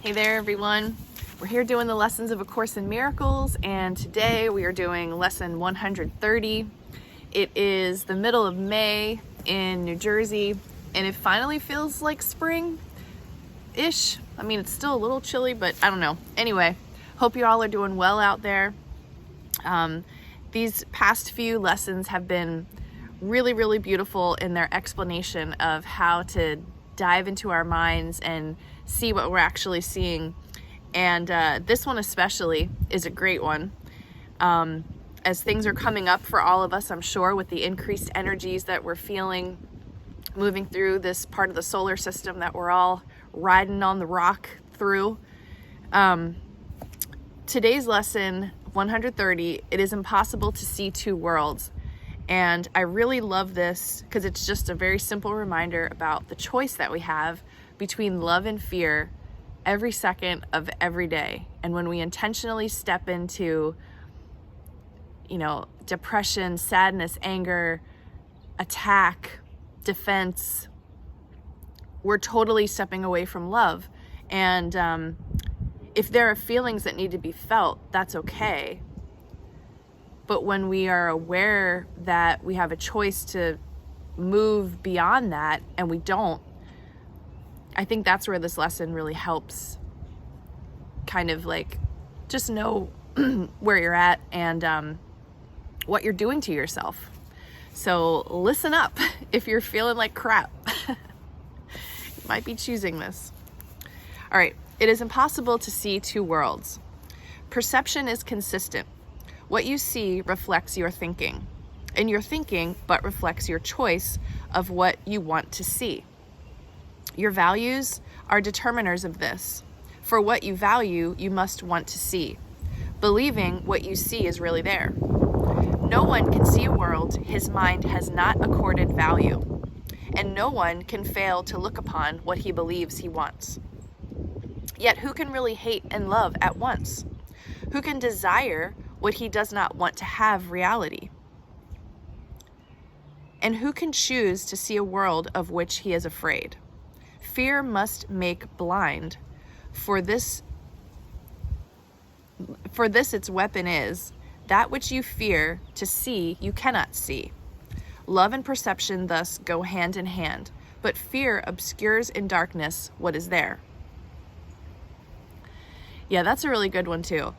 Hey there, everyone. We're here doing the lessons of A Course in Miracles, and today we are doing lesson 130. It is the middle of May in New Jersey, and it finally feels like spring-ish. I mean, it's still a little chilly, but I don't know. Anyway, hope you all are doing well out there. These past few lessons have been really, really beautiful in their explanation of how to dive into our minds and see what we're actually seeing. And this one especially is a great one. As things are coming up for all of us, I'm sure, with the increased energies that we're feeling moving through this part of the solar system that we're all riding on the rock through. Today's lesson, 130, it is impossible to see two worlds. And I really love this because it's just a very simple reminder about the choice that we have between love and fear every second of every day. And when we intentionally step into, depression, sadness, anger, attack, defense, we're totally stepping away from love. And if there are feelings that need to be felt, that's okay. But when we are aware that we have a choice to move beyond that and we don't, I think that's where this lesson really helps kind of like just know where you're at and what you're doing to yourself. So listen up if you're feeling like crap. You might be choosing this. All right, it is impossible to see two worlds. Perception is consistent. What you see reflects your thinking, and your thinking but reflects your choice of what you want to see. Your values are determiners of this. For what you value, you must want to see, believing what you see is really there. No one can see a world his mind has not accorded value, and no one can fail to look upon what he believes he wants. Yet who can really hate and love at once? Who can desire what he does not want to have reality? And who can choose to see a world of which he is afraid? Fear must make blind, for this its weapon is, that which you fear to see you cannot see. Love and perception thus go hand in hand, but fear obscures in darkness what is there. Yeah, that's a really good one too.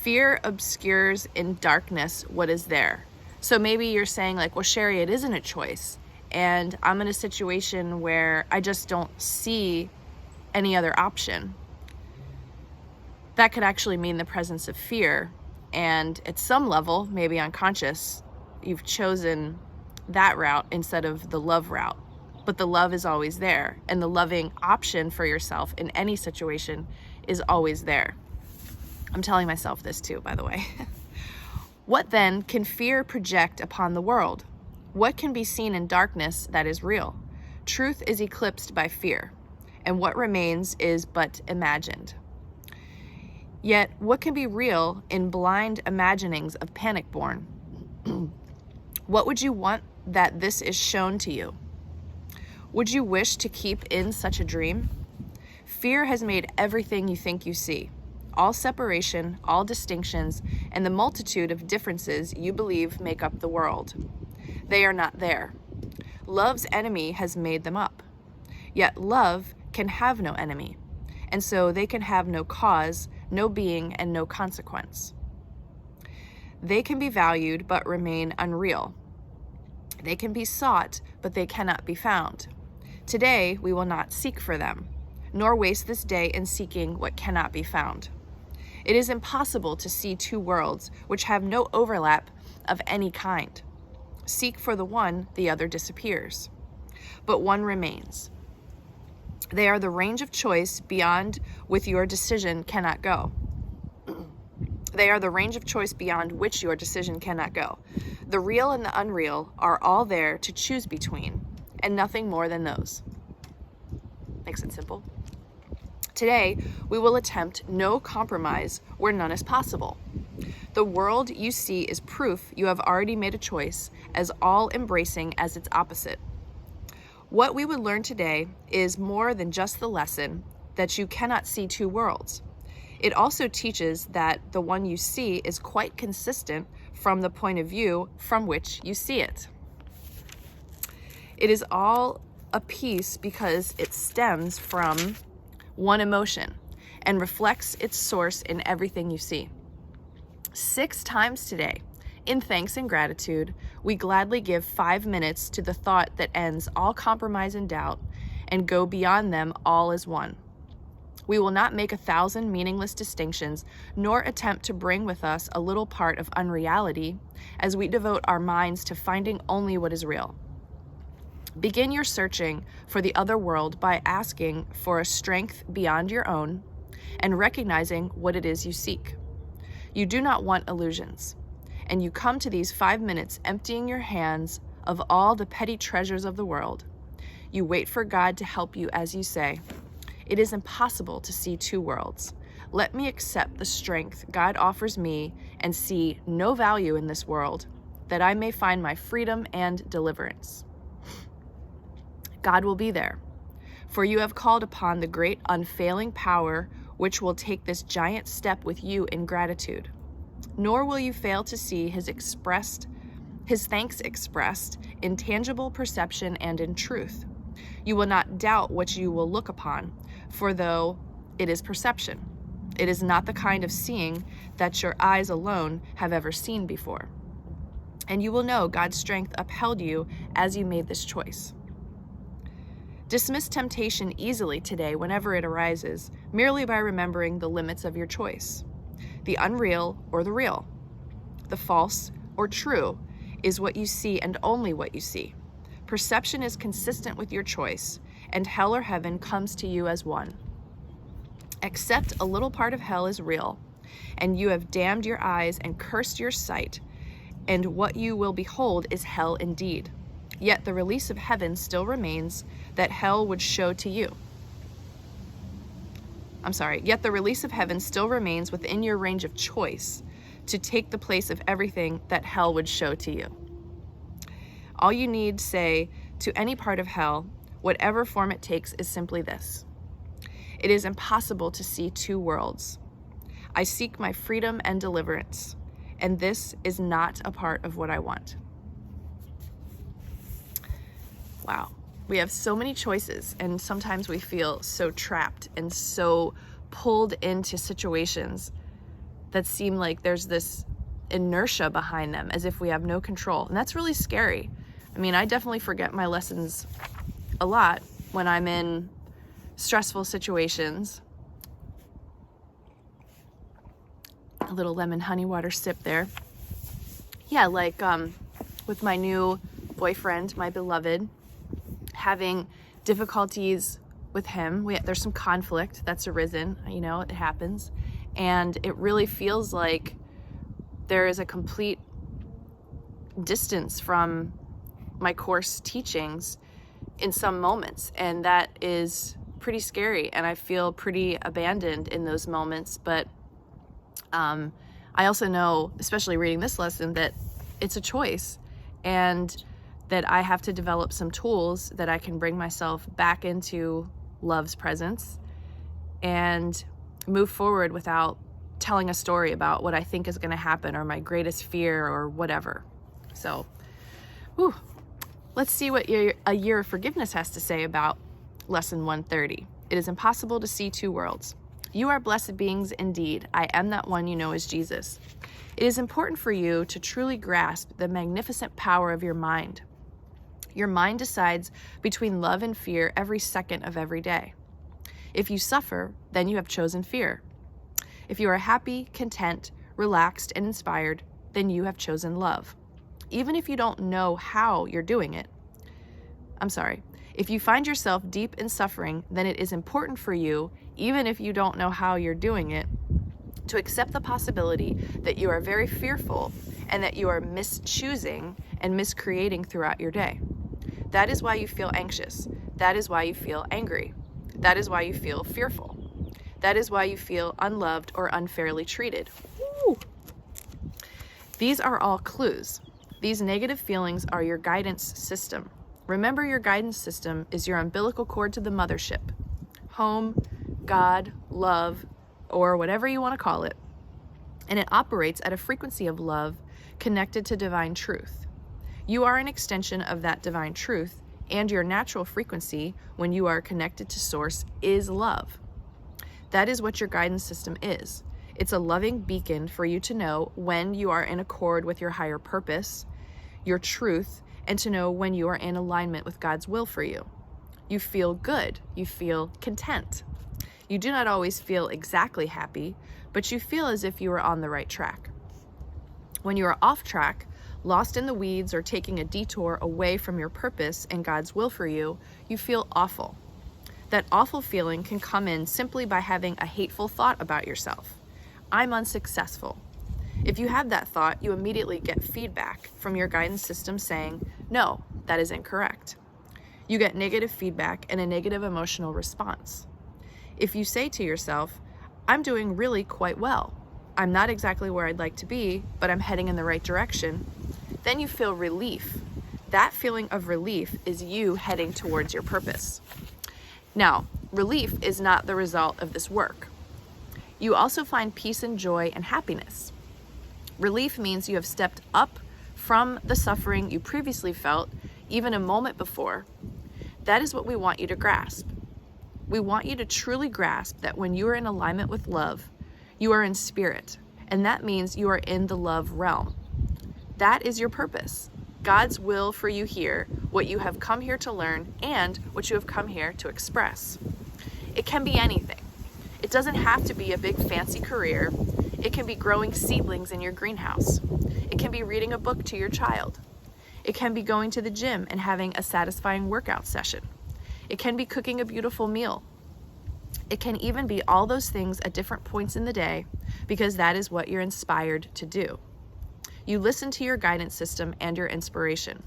Fear obscures in darkness what is there. So maybe you're saying like, well, Sherry, it isn't a choice. And I'm in a situation where I just don't see any other option. That could actually mean the presence of fear. And at some level, maybe unconscious, you've chosen that route instead of the love route. But the love is always there. And the loving option for yourself in any situation is always there. I'm telling myself this too, by the way. What then can fear project upon the world? What can be seen in darkness that is real? Truth is eclipsed by fear, and what remains is but imagined. Yet, what can be real in blind imaginings of panic born? What would you want that this is shown to you? Would you wish to keep in such a dream? Fear has made everything you think you see. All separation, all distinctions, and the multitude of differences you believe make up the world. They are not there. Love's enemy has made them up. Yet love can have no enemy, and so they can have no cause, no being, and no consequence. They can be valued but remain unreal. They can be sought, but they cannot be found. Today we will not seek for them, nor waste this day in seeking what cannot be found. It is impossible to see two worlds which have no overlap of any kind. Seek for the one, the other disappears. But one remains. They are the range of choice beyond which your decision cannot go. They are the range of choice beyond which your decision cannot go. The real and the unreal are all there to choose between, and nothing more than those. Makes it simple. Today, we will attempt no compromise where none is possible. The world you see is proof you have already made a choice, as all-embracing as its opposite. What we would learn today is more than just the lesson. that you cannot see two worlds. It also teaches that the one you see is quite consistent from the point of view from which you see it. It is all a piece because it stems from one emotion and reflects its source in everything you see. 6 times today, in thanks and gratitude, we gladly give 5 minutes to the thought that ends all compromise and doubt and go beyond them all as one. We will not make 1,000 meaningless distinctions, nor attempt to bring with us a little part of unreality as we devote our minds to finding only what is real. Begin your searching for the other world by asking for a strength beyond your own and recognizing what it is you seek. You do not want illusions, and you come to these 5 minutes emptying your hands of all the petty treasures of the world. You wait for God to help you as you say, "It is impossible to see two worlds. Let me accept the strength God offers me and see no value in this world, that I may find my freedom and deliverance." God will be there, for you have called upon the great unfailing power which will take this giant step with you in gratitude. Nor will you fail to see his thanks expressed in tangible perception and in truth. You will not doubt what you will look upon, for though it is perception, it is not the kind of seeing that your eyes alone have ever seen before. And you will know God's strength upheld you as you made this choice. Dismiss temptation easily today whenever it arises, merely by remembering the limits of your choice. The unreal or the real, the false or true, is what you see and only what you see. Perception is consistent with your choice, and hell or heaven comes to you as one. Accept a little part of hell is real, and you have damned your eyes and cursed your sight, and what you will behold is hell indeed. Yet the release of heaven still remains that hell would show to you. Yet the release of heaven still remains within your range of choice to take the place of everything that hell would show to you. All you need say to any part of hell, whatever form it takes, is simply this: "It is impossible to see two worlds. I seek my freedom and deliverance, and this is not a part of what I want." Wow. We have so many choices, and sometimes we feel so trapped and so pulled into situations that seem like there's this inertia behind them, as if we have no control. And that's really scary. I mean, I definitely forget my lessons a lot when I'm in stressful situations. A little lemon honey water sip there. Yeah, like with my new boyfriend, my beloved, having difficulties with him. There's some conflict that's arisen, it happens. And it really feels like there is a complete distance from my course teachings in some moments. And that is pretty scary. And I feel pretty abandoned in those moments. But I also know, especially reading this lesson, that it's a choice. And that I have to develop some tools that I can bring myself back into love's presence and move forward without telling a story about what I think is going to happen or my greatest fear or whatever. So, let's see what a year of forgiveness has to say about lesson 130. It is impossible to see two worlds. You are blessed beings indeed. I am that one you know as Jesus. It is important for you to truly grasp the magnificent power of your mind. Your mind decides between love and fear every second of every day. If you suffer, then you have chosen fear. If you are happy, content, relaxed, and inspired, then you have chosen love. Even if you don't know how you're doing it. If you find yourself deep in suffering, then it is important for you, even if you don't know how you're doing it, to accept the possibility that you are very fearful and that you are mischoosing and miscreating throughout your day. That is why you feel anxious. That is why you feel angry. That is why you feel fearful. That is why you feel unloved or unfairly treated. Woo! These are all clues. These negative feelings are your guidance system. Remember, your guidance system is your umbilical cord to the mothership. Home, God, love, or whatever you want to call it. And it operates at a frequency of love connected to divine truth. You are an extension of that divine truth, and your natural frequency when you are connected to Source is love. That is what your guidance system is. It's a loving beacon for you to know when you are in accord with your higher purpose, your truth, and to know when you are in alignment with God's will for you. You feel good. You feel content. You do not always feel exactly happy, but you feel as if you are on the right track. When you are off track, lost in the weeds, or taking a detour away from your purpose and God's will for you, you feel awful. That awful feeling can come in simply by having a hateful thought about yourself. I'm unsuccessful. If you have that thought, you immediately get feedback from your guidance system saying, no, that is incorrect. You get negative feedback and a negative emotional response. If you say to yourself, I'm doing really quite well, I'm not exactly where I'd like to be, but I'm heading in the right direction, then you feel relief. That feeling of relief is you heading towards your purpose. Now, relief is not the result of this work. You also find peace and joy and happiness. Relief means you have stepped up from the suffering you previously felt, even a moment before. That is what we want you to grasp. We want you to truly grasp that when you are in alignment with love, you are in spirit, and that means you are in the love realm. That is your purpose. God's will for you here, what you have come here to learn, and what you have come here to express. It can be anything. It doesn't have to be a big fancy career. It can be growing seedlings in your greenhouse. It can be reading a book to your child. It can be going to the gym and having a satisfying workout session. It can be cooking a beautiful meal. It can even be all those things at different points in the day, because that is what you're inspired to do. You listen to your guidance system and your inspiration.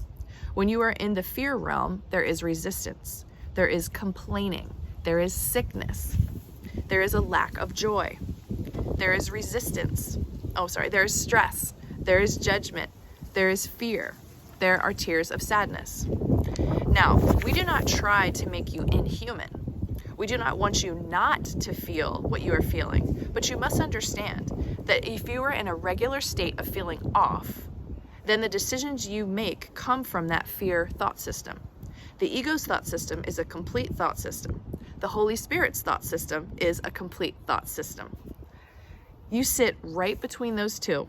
When you are in the fear realm, there is resistance. There is complaining. There is sickness. There is a lack of joy. There is resistance. There is stress. There is judgment. There is fear. There are tears of sadness. Now, we do not try to make you inhuman. We do not want you not to feel what you are feeling, but you must understand that if you are in a regular state of feeling off, then the decisions you make come from that fear thought system. The ego's thought system is a complete thought system. The Holy Spirit's thought system is a complete thought system. You sit right between those two,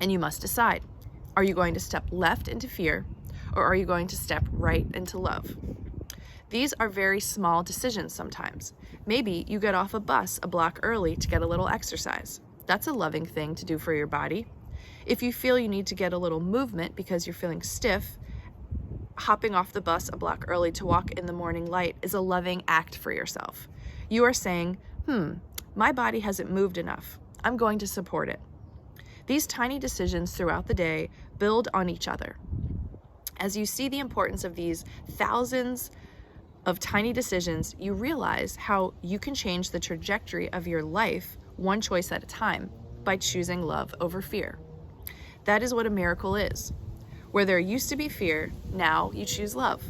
and you must decide. Are you going to step left into fear, or are you going to step right into love? These are very small decisions sometimes. Maybe you get off a bus a block early to get a little exercise. That's a loving thing to do for your body. If you feel you need to get a little movement because you're feeling stiff, hopping off the bus a block early to walk in the morning light is a loving act for yourself. You are saying, my body hasn't moved enough. I'm going to support it. These tiny decisions throughout the day build on each other. As you see the importance of these thousands of tiny decisions, you realize how you can change the trajectory of your life one choice at a time by choosing love over fear. That is what a miracle is. Where there used to be fear, now you choose love.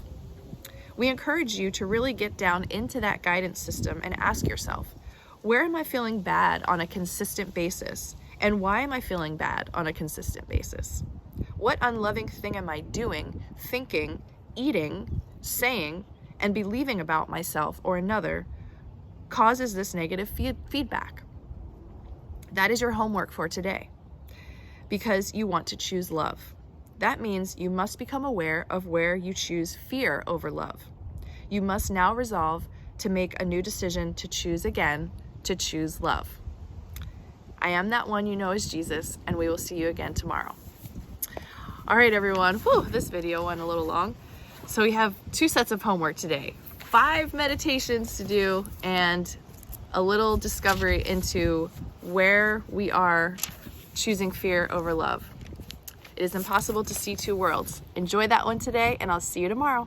We encourage you to really get down into that guidance system and ask yourself, where am I feeling bad on a consistent basis? And why am I feeling bad on a consistent basis? What unloving thing am I doing, thinking, eating, saying, and believing about myself or another causes this negative feedback? That is your homework for today, because you want to choose love. That means you must become aware of where you choose fear over love. You must now resolve to make a new decision to choose again, to choose love. I am that one you know as Jesus, and we will see you again tomorrow. All right, everyone. This video went a little long. So we have 2 sets of homework today. 5 meditations to do and a little discovery into where we are choosing fear over love. It is impossible to see 2 worlds. Enjoy that one today, and I'll see you tomorrow.